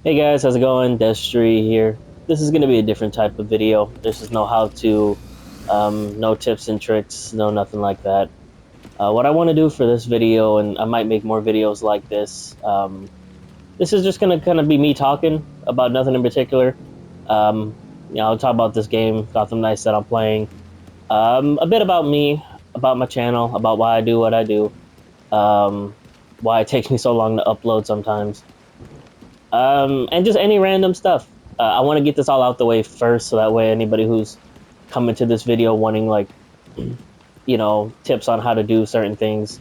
Hey guys, how's it going? Destriee here. This is going to be a different type of video. This is no how-to, no tips and tricks, no nothing like that. What I want to do for this video, and I might make more videos like this, this is just going to kind of be me talking about nothing in particular. I'll talk about this game, Gotham Knights, that I'm playing. A bit about me, about my channel, about why I do what I do, um, why it takes me so long to upload sometimes. And just any random stuff. I want to get this all out the way first, so that way anybody who's coming to this video wanting like, tips on how to do certain things.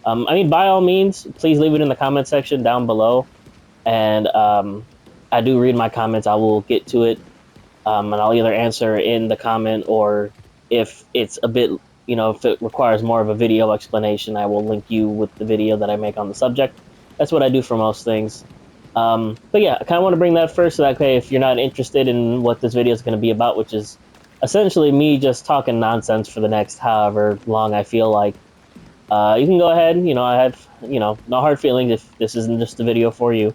I mean, by all means, please leave it in the comment section down below, and I do read my comments. I will get to it, and I'll either answer in the comment, or if it's a bit, if it requires more of a video explanation, I will link you with the video that I make on the subject. That's what I do for most things. But yeah, I kind of want to bring that first, so that way, if you're not interested in what this video is going to be about, which is essentially me just talking nonsense for the next however long I feel like, you can go ahead. I have, no hard feelings if this isn't just a video for you,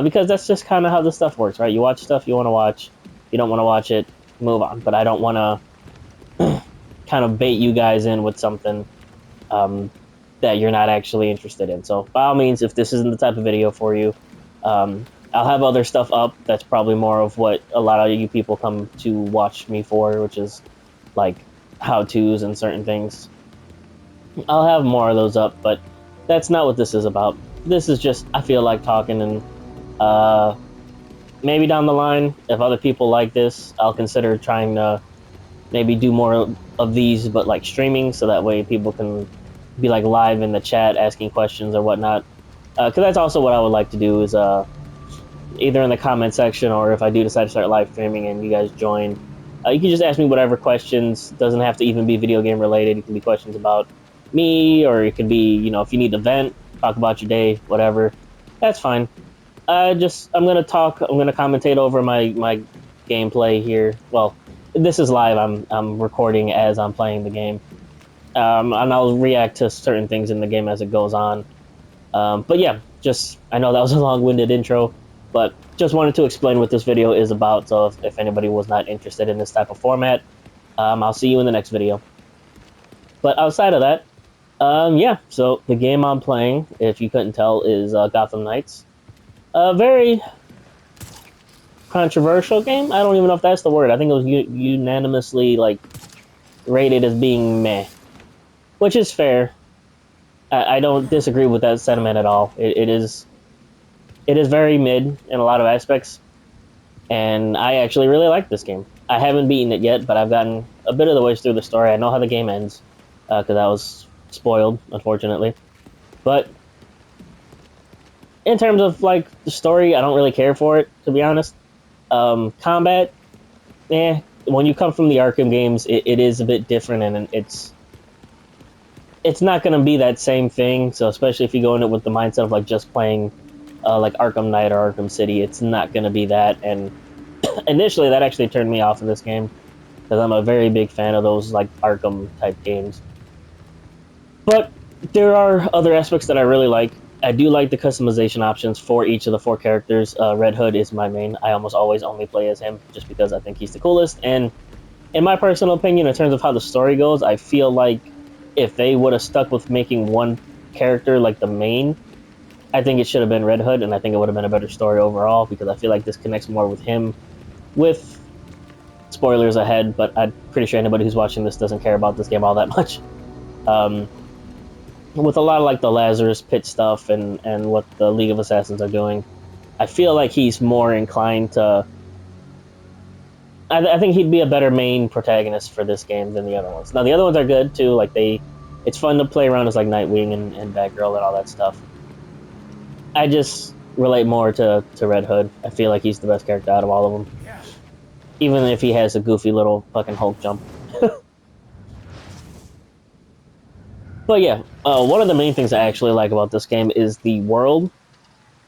because that's just kind of how this stuff works, right? You watch stuff you want to watch, you don't want to watch it, move on. But I don't want to kind of bait you guys in with something um, that you're not actually interested in. So by all means, if this isn't the type of video for you, I'll have other stuff up that's probably more of what a lot of you people come to watch me for, which is like how-tos and certain things. I'll have more of those up, but that's not what this is about. This is just, I feel like talking, and uh, maybe down the line, if other people like this, I'll consider trying to maybe do more of these, but like streaming, so that way people can be like live in the chat asking questions or whatnot. Because that's also what I would like to do, is either in the comment section, or if I do decide to start live streaming and you guys join, you can just ask me whatever questions. Doesn't have to even be video game related. It can be questions about me, or it could be, if you need to vent, talk about your day, whatever. That's fine. I'm gonna talk. I'm gonna commentate over my gameplay here. Well, this is live. I'm recording as I'm playing the game, and I'll react to certain things in the game as it goes on. But yeah, just, I know that was a long-winded intro, but just wanted to explain what this video is about. So if anybody was not interested in this type of format, I'll see you in the next video. But outside of that, yeah. So the game I'm playing, if you couldn't tell, is Gotham Knights. A very controversial game. I don't even know if that's the word. I think it was unanimously like rated as being meh, which is fair. I don't disagree with that sentiment at all. It is very mid in a lot of aspects, and I actually really like this game. I haven't beaten it yet, but I've gotten a bit of the ways through the story. I know how the game ends, because I was spoiled, unfortunately. But in terms of like the story, I don't really care for it, to be honest. Combat, when you come from the Arkham games, it is a bit different, and it's not going to be that same thing. So especially if you go in it with the mindset of like just playing like Arkham Knight or Arkham City, it's not going to be that. And initially, that actually turned me off of this game, because I'm a very big fan of those like Arkham type games. But there are other aspects that I really like. I do like the customization options for each of the four characters. Red Hood is my main. I almost always only play as him, just because I think he's the coolest. And in my personal opinion, in terms of how the story goes, I feel like if they would have stuck with making one character like the main, I think it should have been Red Hood, and I think it would have been a better story overall, because I feel like this connects more with him. With spoilers ahead, but I'm pretty sure anybody who's watching this doesn't care about this game all that much. Um, with a lot of like the Lazarus Pit stuff, and what the League of Assassins are doing, I feel like he's more inclined to. I think he'd be a better main protagonist for this game than the other ones. Now the other ones are good too. Like it's fun to play around as like Nightwing and Batgirl and all that stuff. I just relate more to Red Hood. I feel like he's the best character out of all of them, even if he has a goofy little fucking Hulk jump. But yeah, one of the main things I actually like about this game is the world.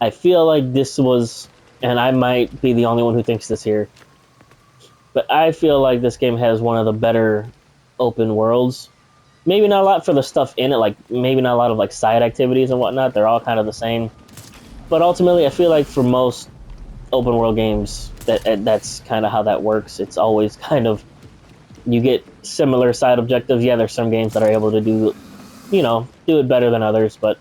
I feel like this was, and I might be the only one who thinks this here, but I feel like this game has one of the better open worlds. Maybe not a lot for the stuff in it, like maybe not a lot of like side activities and whatnot. They're all kind of the same. But ultimately, I feel like for most open world games, that's kind of how that works. It's always kind of, you get similar side objectives. Yeah, there's some games that are able to do, do it better than others, but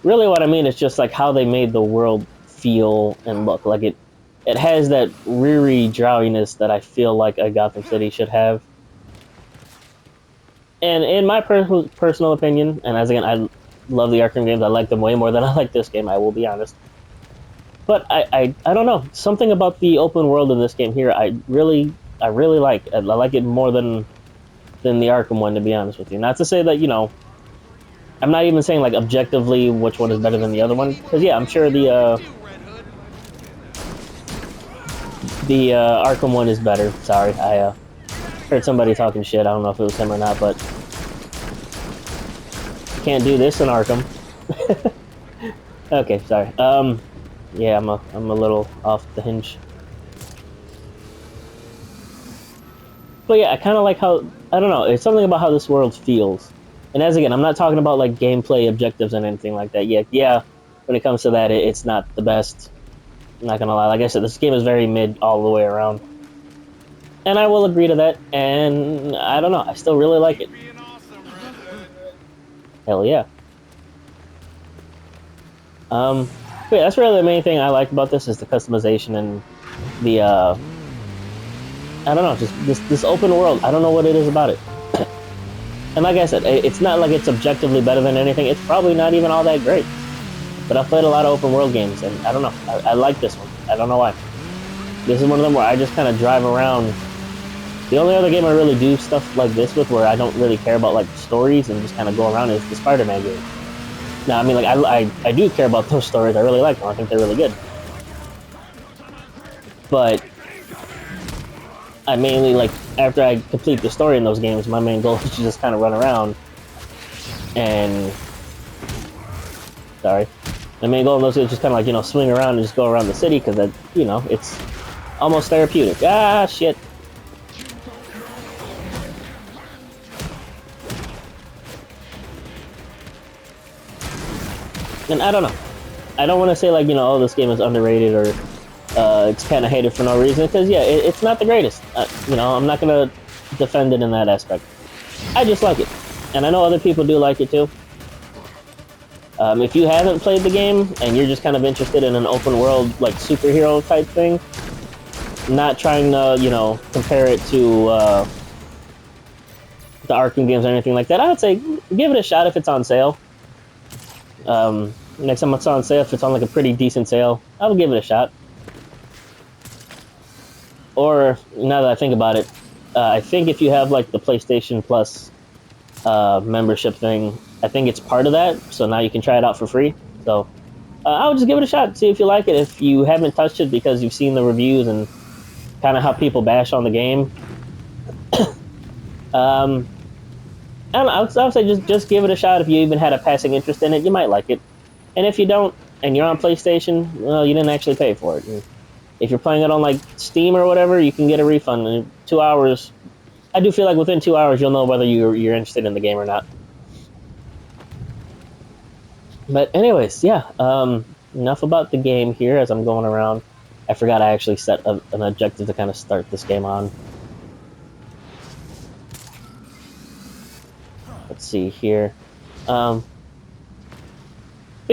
really what I mean is just like how they made the world feel and look. Like it has that dreary drowsiness that I feel like a Gotham City should have. And in my personal opinion, and as again, I love the Arkham games. I like them way more than I like this game, I will be honest. But I don't know. Something about the open world in this game here, I really like. I like it more than the Arkham one, to be honest with you. Not to say that, I'm not even saying like objectively which one is better than the other one, because yeah, I'm sure the Arkham one is better. Sorry, I heard somebody talking shit. I don't know if it was him or not, but you can't do this in Arkham. Okay, sorry. Yeah, I'm a little off the hinge. But yeah, I kind of like how, I don't know, it's something about how this world feels. And as again, I'm not talking about like gameplay objectives and anything like that. Yeah, when it comes to that, it's not the best. I'm not gonna lie. Like I said, this game is very mid all the way around. And I will agree to that, and I don't know, I still really like it. Hell yeah. But yeah, that's really the main thing I like about this, is the customization and the, I don't know, just this open world. I don't know what it is about it. And like I said, it's not like it's objectively better than anything. It's probably not even all that great. But I've played a lot of open world games, and I don't know, I like this one. I don't know why. This is one of them where I just kind of drive around. The only other game I really do stuff like this with, where I don't really care about like stories and just kind of go around, is the Spider-Man game. Now, I mean, like I do care about those stories. I really like them. I think they're really good. But I mainly, like, after I complete the story in those games, my main goal is to just kind of run around and... Sorry. My main goal in those is just kind of like, swing around and just go around the city, because that, it's almost therapeutic. Ah, shit. And I don't know. I don't want to say, like, oh, this game is underrated or it's kind of hated for no reason, because, yeah, it's not the greatest. I'm not going to defend it in that aspect. I just like it. And I know other people do like it, too. If you haven't played the game and you're just kind of interested in an open world, like, superhero type thing, not trying to, compare it to the Arkham games or anything like that, I would say give it a shot if it's on sale. Next time it's on sale, if it's on like a pretty decent sale, I would give it a shot. Or, now that I think about it, I think if you have like the PlayStation Plus membership thing, I think it's part of that, so now you can try it out for free. So I would just give it a shot, see if you like it. If you haven't touched it because you've seen the reviews and kind of how people bash on the game, I don't know, I would say just give it a shot. If you even had a passing interest in it, you might like it. And if you don't, and you're on PlayStation, well, you didn't actually pay for it. And if you're playing it on like Steam or whatever, you can get a refund in 2 hours. I do feel like within 2 hours you'll know whether you're interested in the game or not. But anyways, yeah, enough about the game here as I'm going around. I forgot I actually set an objective to kind of start this game on. Let's see here. But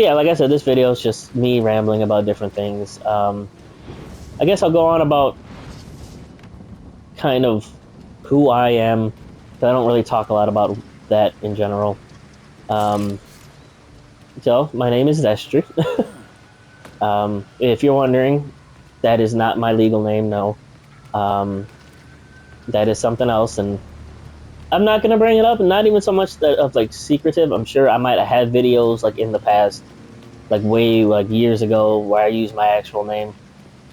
yeah, like I said, this video is just me rambling about different things. I guess I'll go on about kind of who I am, because I don't really talk a lot about that in general. So, my name is Destriee. If you're wondering, that is not my legal name, no. That is something else, and I'm not gonna bring it up, and not even so much of like secretive. I'm sure I might have had videos like in the past, like way like years ago, where I use my actual name.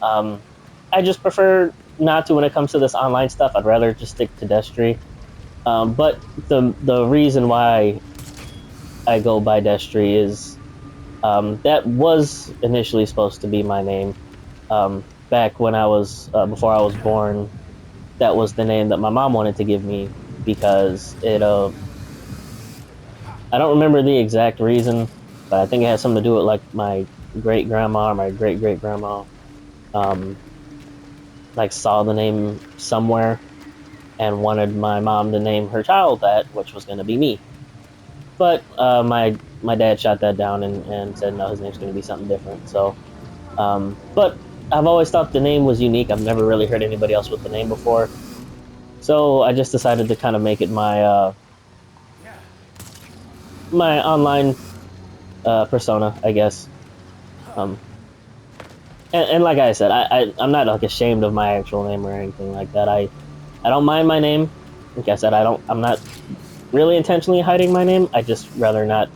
I just prefer not to when it comes to this online stuff. I'd rather just stick to Destriee. But the reason why I go by Destriee is that was initially supposed to be my name. Back when I was before I was born, that was the name that my mom wanted to give me, because it I don't remember the exact reason, but I think it has something to do with like my great grandma or my great great grandma um, like saw the name somewhere and wanted my mom to name her child that, which was going to be me. But my dad shot that down and said no, his name's going to be something different. So, but I've always thought the name was unique. I've never really heard anybody else with the name before, so I just decided to kind of make it my online persona, I guess. Um, and like I said, I'm not like ashamed of my actual name or anything like that. I don't mind my name. Like I said, I'm not really intentionally hiding my name. I just rather not.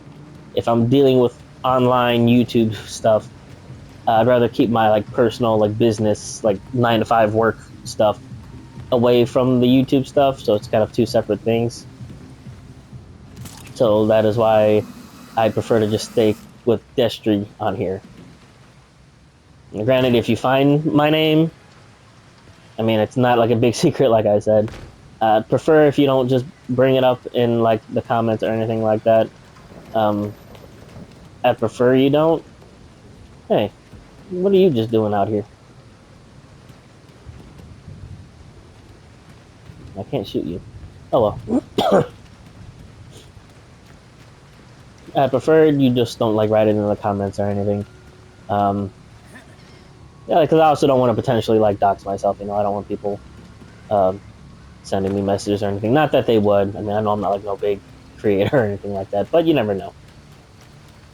If I'm dealing with online YouTube stuff, I'd rather keep my like personal like business like 9 to 5 work stuff away from the YouTube stuff. So it's kind of two separate things. So that is why I prefer to just stay with Destriee on here. And granted, if you find my name, I mean it's not like a big secret, like I said. I'd prefer if you don't just bring it up in like the comments or anything like that. Um, I prefer you don't. Hey, what are you just doing out here? I can't shoot you. Oh well. I prefer you just don't like write it in the comments or anything. Um, yeah, because I also don't want to potentially like dox myself. You know, I don't want people um, sending me messages or anything. Not that they would. I mean, I know I'm not like no big creator or anything like that, but you never know.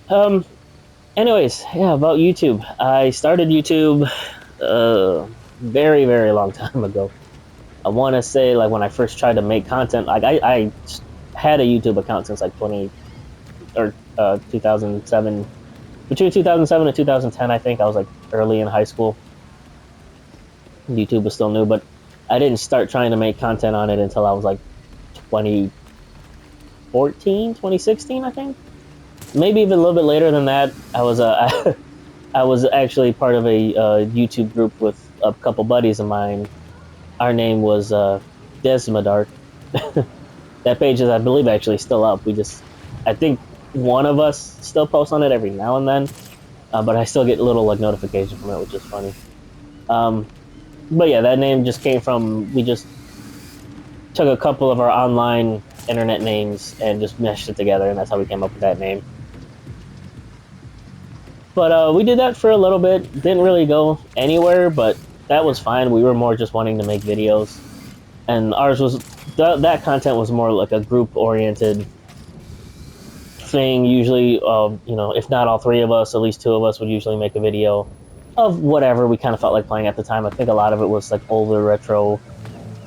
Um. Anyways, yeah, about YouTube. I started YouTube very very long time ago. I want to say like when I first tried to make content, like I had a YouTube account since like 2007, between 2007 and 2010. I think I was like early in high school. YouTube was still new, but I didn't start trying to make content on it until I was like 2014, 2016, I think. Maybe even a little bit later than that. I was I was actually part of a YouTube group with a couple buddies of mine. Our name was Desmadark. That page is, I believe, actually still up. I think one of us still posts on it every now and then, but I still get little like notifications from it, which is funny. Um, but yeah, that name just came from, we just took a couple of our online internet names and just meshed it together, and that's how we came up with that name. But we did that for a little bit. Didn't really go anywhere, but that was fine. We were more just wanting to make videos, and ours was that content was more like a group oriented thing. Usually, you know, if not all three of us, at least two of us would usually make a video of whatever we kind of felt like playing at the time. I think a lot of it was like older retro.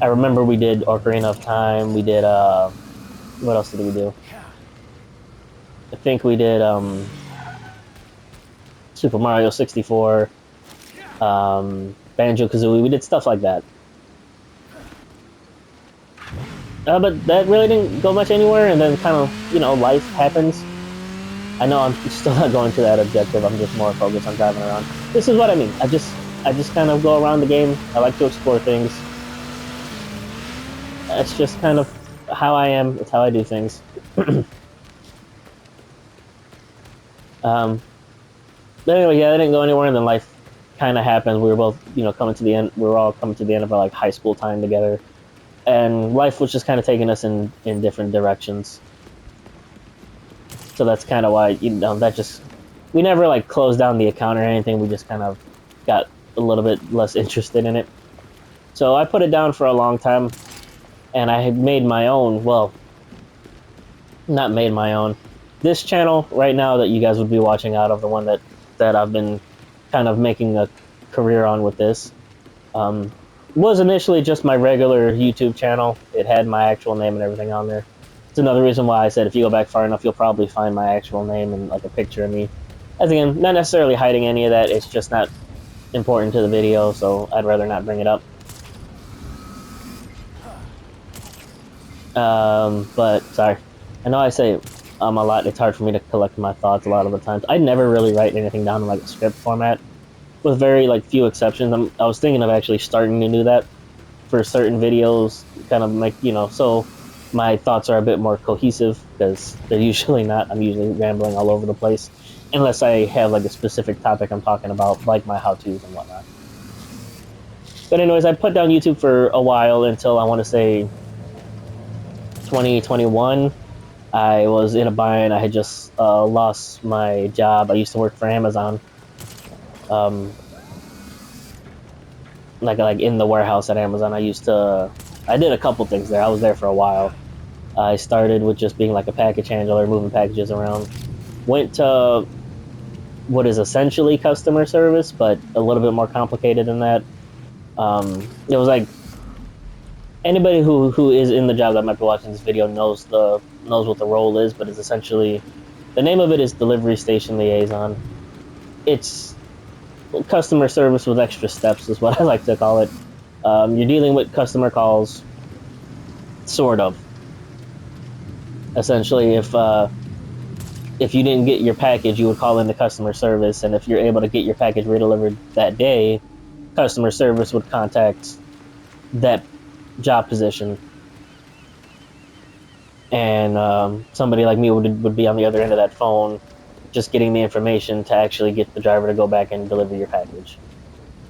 I remember we did Ocarina of Time. We did what else did we do? I think we did Super Mario 64, Banjo-Kazooie. We did stuff like that. But that really didn't go much anywhere, and then kind of, you know, life happens. I know I'm still not going to that objective. I'm just more focused on driving around. This is what I mean. I just kind of go around the game. I like to explore things. It's just kind of how I am. It's how I do things. But anyway, yeah, I didn't go anywhere, and then life kind of happened. We were both, you know, coming to the end. We were all coming to the end of our like high school time together, and life was just kind of taking us in different directions. So that's kind of why, you know, that just, we never like closed down the account or anything. We just kind of got a little bit less interested in it. So I put it down for a long time, and I had made my own. Well, not made my own. This channel right now that you guys would be watching out of, the one that I've been kind of making a career on with this, was initially just my regular YouTube channel. It had my actual name and everything on there. It's another reason why I said if you go back far enough, you'll probably find my actual name and like a picture of me. As again, not necessarily hiding any of that. It's just not important to the video, so I'd rather not bring it up. But sorry, I know I say a lot. It's hard for me to collect my thoughts a lot of the times. I never really write anything down in like a script format, with very like few exceptions. I was thinking of actually starting to do that for certain videos, kind of make, you know, so my thoughts are a bit more cohesive, because they're usually not. I'm usually rambling all over the place. unless I have like a specific topic I'm talking about, like my how-tos and whatnot. But anyways, I put down YouTube for a while until I want to say 2021. I was in a bind. I had just lost my job. I used to work for Amazon, um, like in the warehouse at Amazon. I did a couple things there. I was there for a while. I started with just being like a package handler, moving packages around. Went to what is essentially customer service, but a little bit more complicated than that. It was like anybody who is in the job that might be watching this video knows what the role is, but it's essentially the name of it is delivery station liaison. It's customer service with extra steps is what I like to call it. You're dealing with customer calls, sort of. Essentially, if you didn't get your package, you would call in the customer service, and if you're able to get your package redelivered that day, customer service would contact that job position, and somebody like me would be on the other end of that phone, just getting the information to actually get the driver to go back and deliver your package.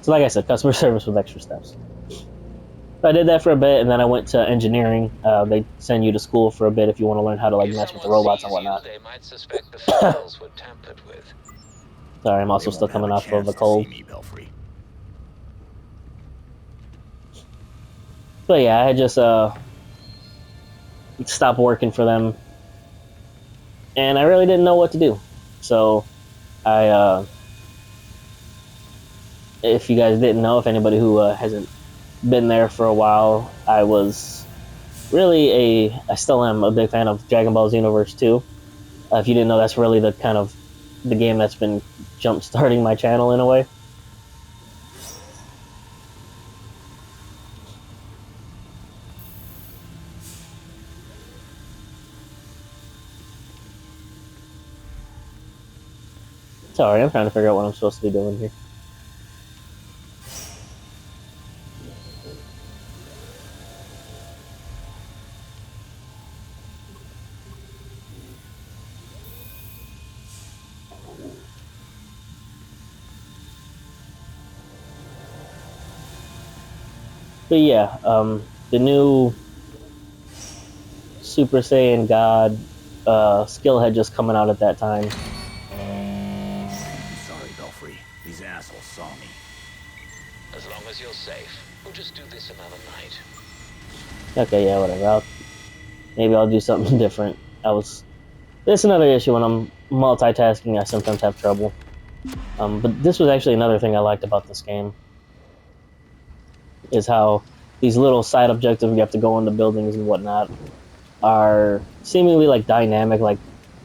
So like I said, customer service with extra steps. So I did that for a bit, and then I went to engineering. They send you to school for a bit if you want to learn how to like mess with the robots and whatnot. They might suspect the files were tampered with. Sorry, I'm also still coming off of a cold. But yeah, I just stopped working for them, and I really didn't know what to do. So if you guys didn't know, if anybody who hasn't been there for a while, I still am a big fan of Dragon Ball Xenoverse 2. If you didn't know, that's really the game that's been jump-starting my channel in a way. Sorry, I'm trying to figure out what I'm supposed to be doing here. But yeah, the new Super Saiyan God skill had just coming out at that time. Sorry, Belfry. These assholes saw me. As long as you're safe, we'll just do this another night. Okay, yeah, whatever. Maybe I'll do something different. This is another issue when I'm multitasking. I sometimes have trouble. But this was actually another thing I liked about this game. Is how these little side objectives you have to go into buildings and whatnot are seemingly like dynamic. Like,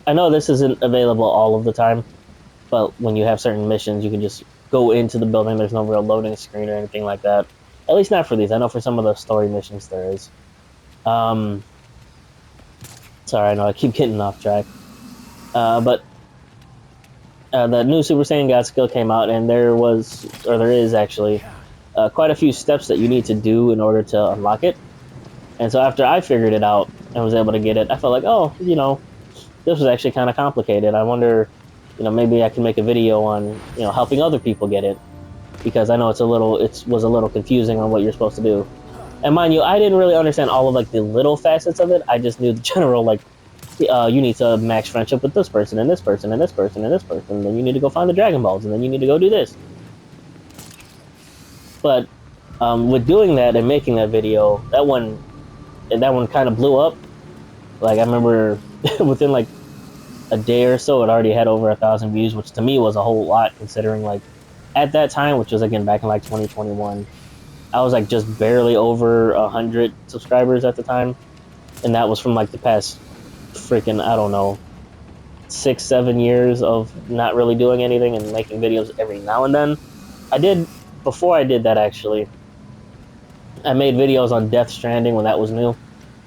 I know this isn't available all of the time, but when you have certain missions, you can just go into the building. There's no real loading screen or anything like that. At least not for these. I know for some of the story missions there is. Sorry, I know I keep getting off track. But the new Super Saiyan God skill came out, and there is actually quite a few steps that you need to do in order to unlock it. And so after I figured it out and was able to get it, I felt like, oh, this was actually kind of complicated. I wonder, maybe I can make a video on, helping other people get it, because I know it was a little confusing on what you're supposed to do. And mind you, I didn't really understand all of like the little facets of it. I just knew the general, like, you need to max friendship with this person and this person and this person and this person. And then you need to go find the Dragon Balls, and then you need to go do this. But with doing that and making that video, that one kind of blew up. Like, I remember within like a day or so, it already had over 1,000 views, which to me was a whole lot, considering like at that time, which was again back in like 2021, I was like just barely over 100 subscribers at the time, and that was from like the past freaking, I don't know, 6-7 years of not really doing anything and making videos every now and then. Before I did that, actually, I made videos on Death Stranding when that was new.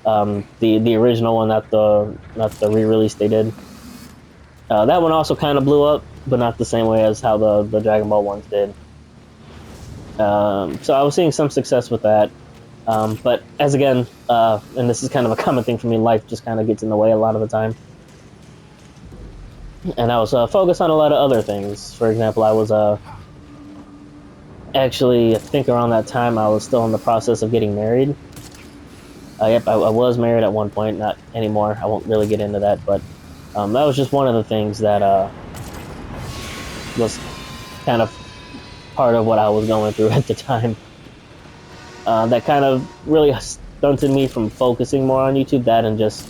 The original one, not the re-release they did. That one also kind of blew up, but not the same way as how the Dragon Ball ones did. So I was seeing some success with that. But as again, and this is kind of a common thing for me, life just kind of gets in the way a lot of the time. and I was focused on a lot of other things. For example, I was actually, I think around that time, I was still in the process of getting married. Yep, I was married at one point, not anymore. I won't really get into that, but that was just one of the things that was kind of part of what I was going through at the time. That kind of really stunted me from focusing more on YouTube. That and just,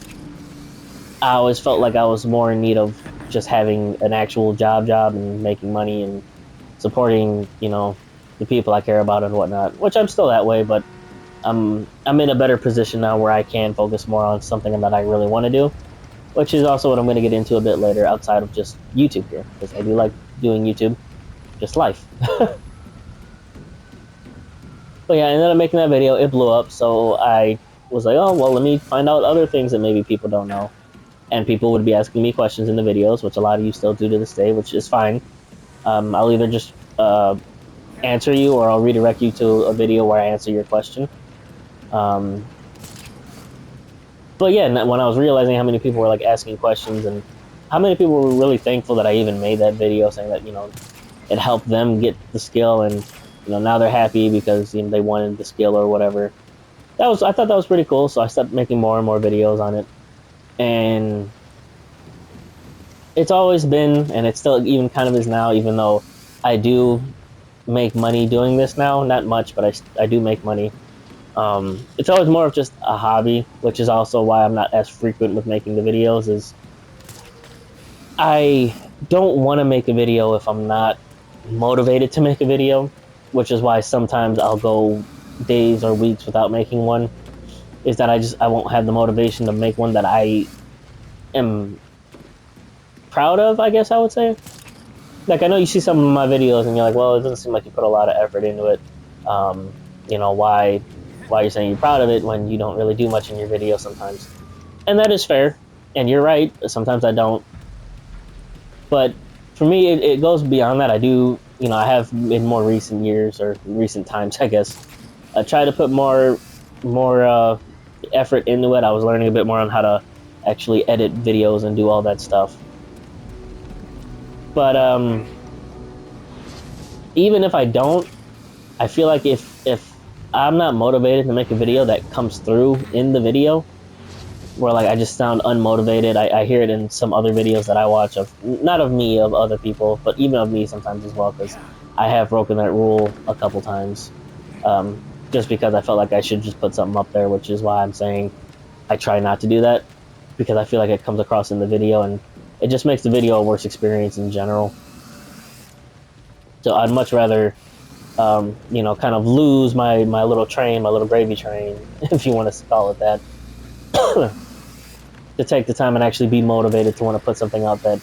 I always felt like I was more in need of just having an actual job and making money and supporting, the people I care about and whatnot. Which I'm still that way, but I'm in a better position now where I can focus more on something that I really want to do, which is also what I'm going to get into a bit later outside of just YouTube here, because I do like doing YouTube, just life. But yeah, I ended up making that video. It blew up, so I was like, oh, well, let me find out other things that maybe people don't know. And people would be asking me questions in the videos, which a lot of you still do to this day, which is fine. I'll either just answer you or I'll redirect you to a video where I answer your question. But yeah, when I was realizing how many people were like asking questions and how many people were really thankful that I even made that video, saying that it helped them get the skill, and now they're happy because they wanted the skill or whatever. I thought that was pretty cool. So I started making more and more videos on it, and it's always been, and it still even kind of is now, even though I do make money doing this now, not much, but I do make money. It's always more of just a hobby, which is also why I'm not as frequent with making the videos. Is I don't want to make a video if I'm not motivated to make a video, which is why sometimes I'll go days or weeks without making one. Is that I won't have the motivation to make one that I am proud of, I guess I would say. Like, I know you see some of my videos and you're like, well, it doesn't seem like you put a lot of effort into it. Why you're saying you're proud of it when you don't really do much in your video sometimes. And that is fair. And you're right. Sometimes I don't. But for me, it goes beyond that. I do, I have in more recent years or recent times, I guess, I try to put more effort into it. I was learning a bit more on how to actually edit videos and do all that stuff. But even if I don't, I feel like if I'm not motivated to make a video that comes through in the video, where like I just sound unmotivated. I hear it in some other videos that I watch, of not of me, of other people, but even of me sometimes as well, because I have broken that rule a couple times, just because I felt like I should just put something up there, which is why I'm saying I try not to do that, because I feel like it comes across in the video and it just makes the video a worse experience in general. So I'd much rather kind of lose my little train, my little gravy train, if you want to call it that, to take the time and actually be motivated to want to put something out that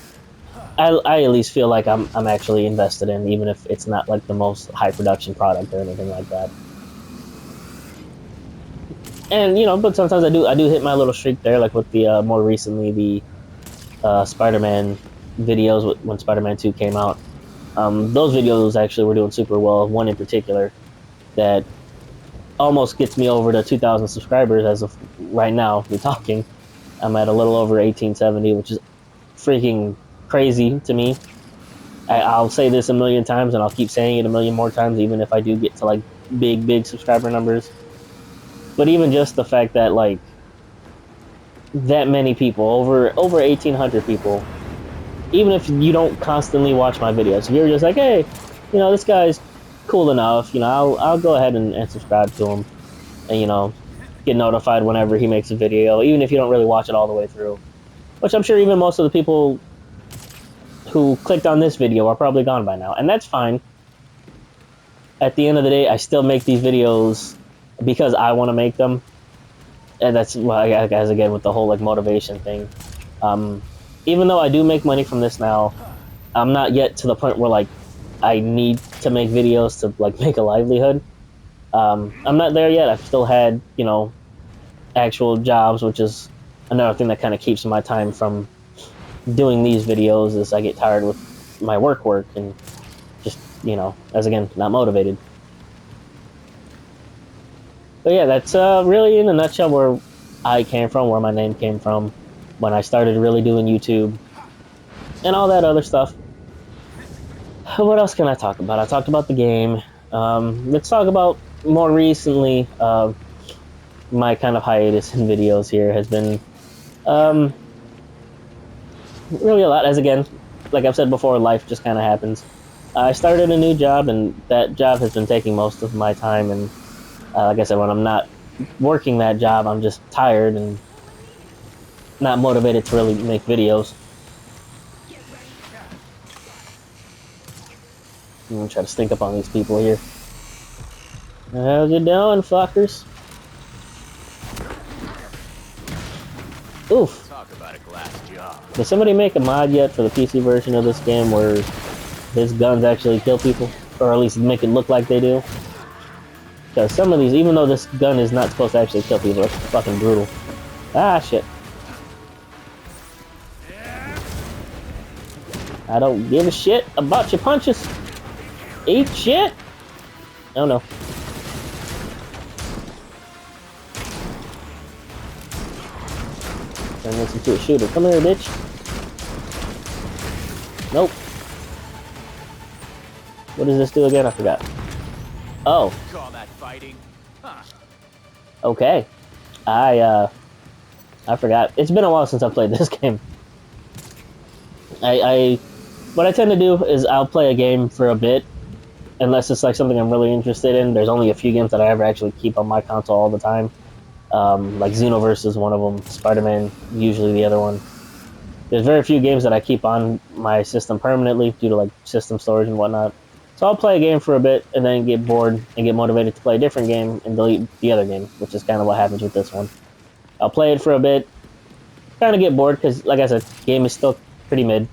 I at least feel like I'm actually invested in, even if it's not like the most high production product or anything like that. And but sometimes I do hit my little streak there, like with the more recently the Spider-Man videos when Spider-Man 2 came out. Those videos actually were doing super well. One in particular that almost gets me over to 2,000 subscribers as of right now. We're talking. I'm at a little over 1870, which is freaking crazy to me. I'll say this a million times, and I'll keep saying it a million more times, even if I do get to like big subscriber numbers. But even just the fact that like that many people, over 1,800 people, even if you don't constantly watch my videos, if you're just like, hey, this guy's cool enough, I'll go ahead and subscribe to him, and get notified whenever he makes a video, even if you don't really watch it all the way through. Which I'm sure even most of the people who clicked on this video are probably gone by now, and that's fine. At the end of the day, I still make these videos because I want to make them, and that's why, as again with the whole like motivation thing. Even though I do make money from this now, I'm not yet to the point where like I need to make videos to like make a livelihood. I'm not there yet. I've still had actual jobs, which is another thing that kind of keeps my time from doing these videos. Is I get tired with my work and just as again not motivated. But yeah, that's really in a nutshell where I came from, where my name came from when I started really doing YouTube. and all that other stuff. What else can I talk about? I talked about the game. Let's talk about more recently. My kind of hiatus in videos here has been um, really a lot. As again, like I've said before, life just kind of happens. I started a new job, and that job has been taking most of my time. And like I said, when I'm not working that job, I'm just tired and not motivated to really make videos. I'm gonna try to stink up on these people here. How's it doing, fuckers? Oof. Talk about a glass job. Did somebody make a mod yet for the PC version of this game where his guns actually kill people? Or at least make it look like they do? Because some of these, even though this gun is not supposed to actually kill people, it's fucking brutal. Ah, shit. I don't give a shit about your punches. Eat shit. Oh no. Turn this into a shooter. Come here, bitch. Nope. What does this do again? I forgot. Oh. Call that fighting? Huh. Okay. I forgot. It's been a while since I played this game. What I tend to do is I'll play a game for a bit, unless it's like something I'm really interested in. There's only a few games that I ever actually keep on my console all the time. Like Xenoverse is one of them. Spider-Man, usually the other one. There's very few games that I keep on my system permanently due to like system storage and whatnot. So I'll play a game for a bit and then get bored and get motivated to play a different game and delete the other game, which is kind of what happens with this one. I'll play it for a bit, kind of get bored because, like I said, the game is still pretty mid.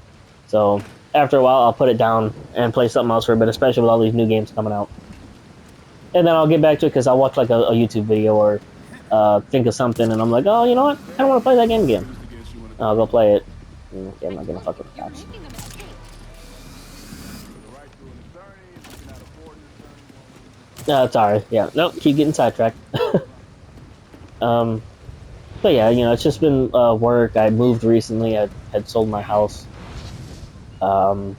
So after a while, I'll put it down and play something else for a bit, especially with all these new games coming out. And then I'll get back to it because I'll watch like a YouTube video or think of something, and I'm like, oh, you know what? I don't want to play that game again. I'll go play it. Okay, I'm not gonna fuck with the cops. Sorry. Yeah. Nope. Keep getting sidetracked. But yeah, you know, it's just been work. I moved recently. I had sold my house. And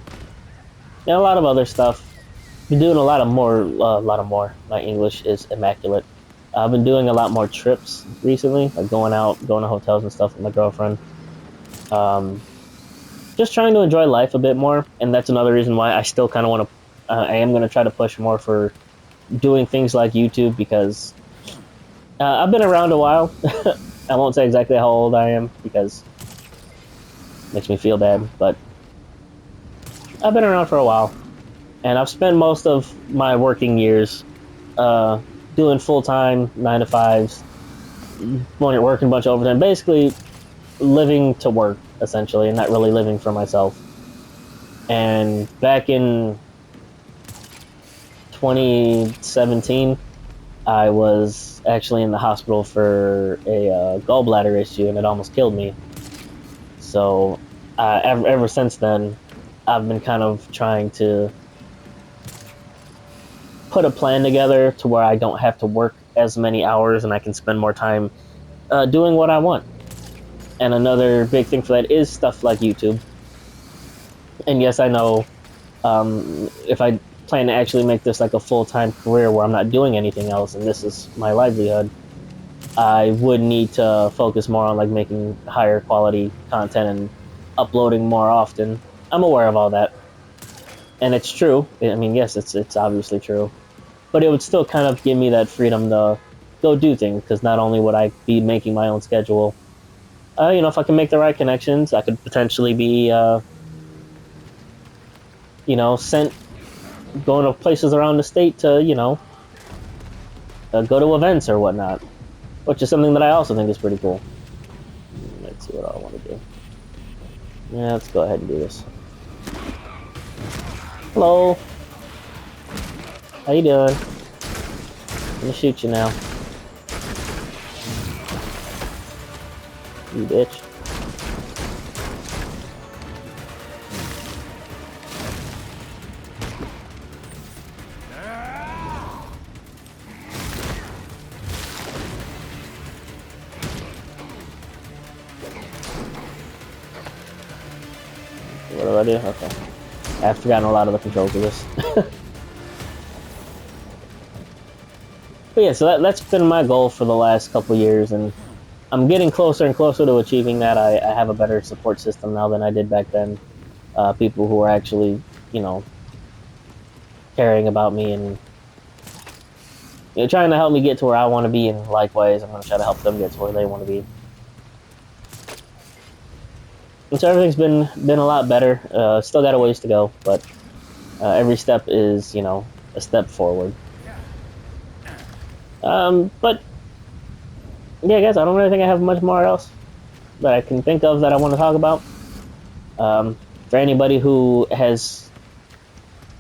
a lot of other stuff. Been doing a lot more. My English is immaculate. I've been doing a lot more trips recently, like going out, going to hotels and stuff with my girlfriend. Just trying to enjoy life a bit more, and that's another reason why I still kind of want to. I am going to try to push more for doing things like YouTube because I've been around a while. I won't say exactly how old I am because it makes me feel bad, but I've been around for a while, and I've spent most of my working years doing full-time 9-to-5s, working a bunch of overtime, basically living to work, essentially, and not really living for myself. And back in 2017, I was actually in the hospital for a gallbladder issue, and it almost killed me. So ever since then, I've been kind of trying to put a plan together to where I don't have to work as many hours and I can spend more time doing what I want. And another big thing for that is stuff like YouTube. And yes, I know if I plan to actually make this like a full-time career where I'm not doing anything else and this is my livelihood, I would need to focus more on like making higher quality content and uploading more often. I'm aware of all that. And it's true. I mean, yes, it's obviously true. But it would still kind of give me that freedom to go do things, because not only would I be making my own schedule, you know, if I can make the right connections, I could potentially be, you know, going to places around the state to, you know, go to events or whatnot, which is something that I also think is pretty cool. Let's see what I want to do. Yeah, let's go ahead and do this. Hello. How you doing? I'm gonna shoot you now. You bitch. What what I do? Okay. I've forgotten a lot of the controls of this. But yeah, so that's been my goal for the last couple years, and I'm getting closer and closer to achieving that. I have a better support system now than I did back then. People who are actually, you know, caring about me and trying to help me get to where I want to be, and likewise, I'm going to try to help them get to where they want to be. And so everything's been a lot better. Still got a ways to go, but every step is, you know, a step forward. But yeah, guys, I don't really think I have much more else that I can think of that I want to talk about. For anybody who has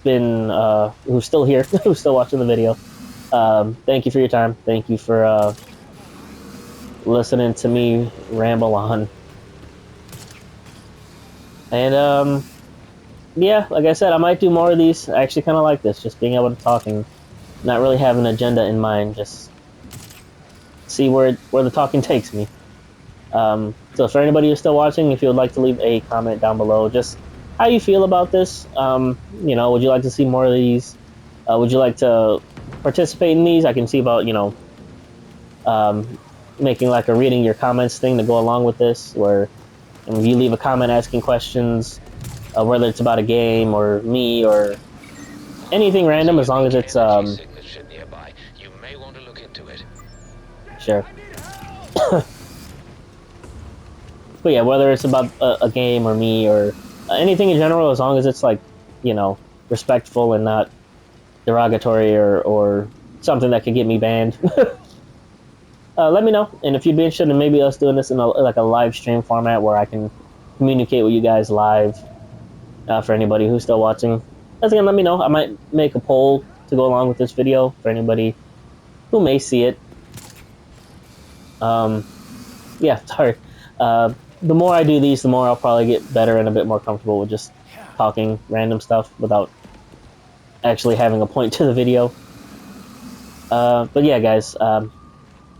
been, who's still here, who's still watching the video, thank you for your time. Thank you for listening to me ramble on. And yeah, like I said, I might do more of these. I actually kind of like this, just being able to talk and not really have an agenda in mind. Just see where the talking takes me. So for anybody who's still watching, if you would like to leave a comment down below, just how you feel about this. You know, would you like to see more of these? Would you like to participate in these? I can see about, you know, making like a reading your comments thing to go along with this, where you leave a comment asking questions, whether it's about a game or me or anything random, as long as it's signature nearby. You may want to look into it. sure. But yeah, whether it's about a game or me or anything in general, as long as it's like, you know, respectful and not derogatory or something that could get me banned. Let me know, and if you'd be interested in maybe us doing this in like a live stream format where I can communicate with you guys live, for anybody who's still watching, once again, let me know. I might make a poll to go along with this video for anybody who may see it. Yeah, sorry. The more I do these, the more I'll probably get better and a bit more comfortable with just talking random stuff without actually having a point to the video. But yeah, guys,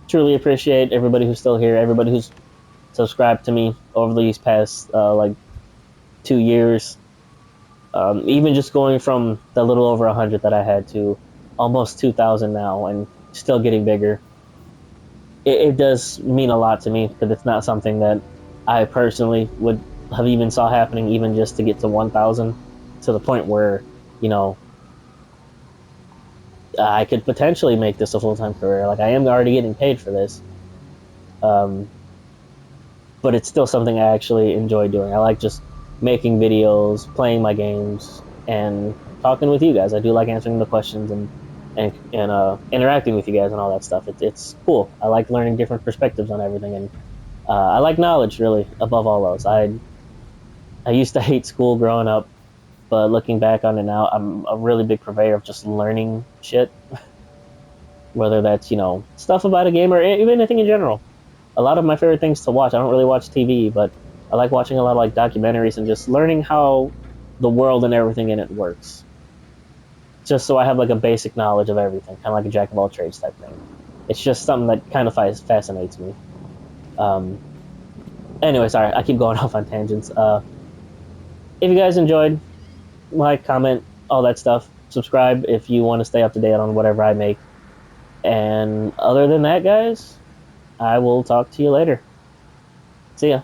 truly appreciate everybody who's still here, everybody who's subscribed to me over these past like 2 years. Even just going from the little over 100 that I had to almost 2,000 now, and still getting bigger. It does mean a lot to me, because it's not something that I personally would have even saw happening, even just to get to 1,000, to the point where, you know, I could potentially make this a full-time career. Like, I am already getting paid for this. But it's still something I actually enjoy doing. I like just making videos, playing my games, and talking with you guys. I do like answering the questions and interacting with you guys and all that stuff. It's cool. I like learning different perspectives on everything, and I like knowledge, really, above all else. I used to hate school growing up, but looking back on it now, I'm a really big purveyor of just learning shit. Whether that's, you know, stuff about a game or even anything in general. A lot of my favorite things to watch, I don't really watch TV, but I like watching a lot of like documentaries and just learning how the world and everything in it works. Just so I have like a basic knowledge of everything, kind of like a jack of all trades type thing. It's just something that kind of fascinates me. Anyway, sorry, I keep going off on tangents. If you guys enjoyed, like, comment, all that stuff. Subscribe if you want to stay up to date on whatever I make. And other than that, guys, I will talk to you later. See ya.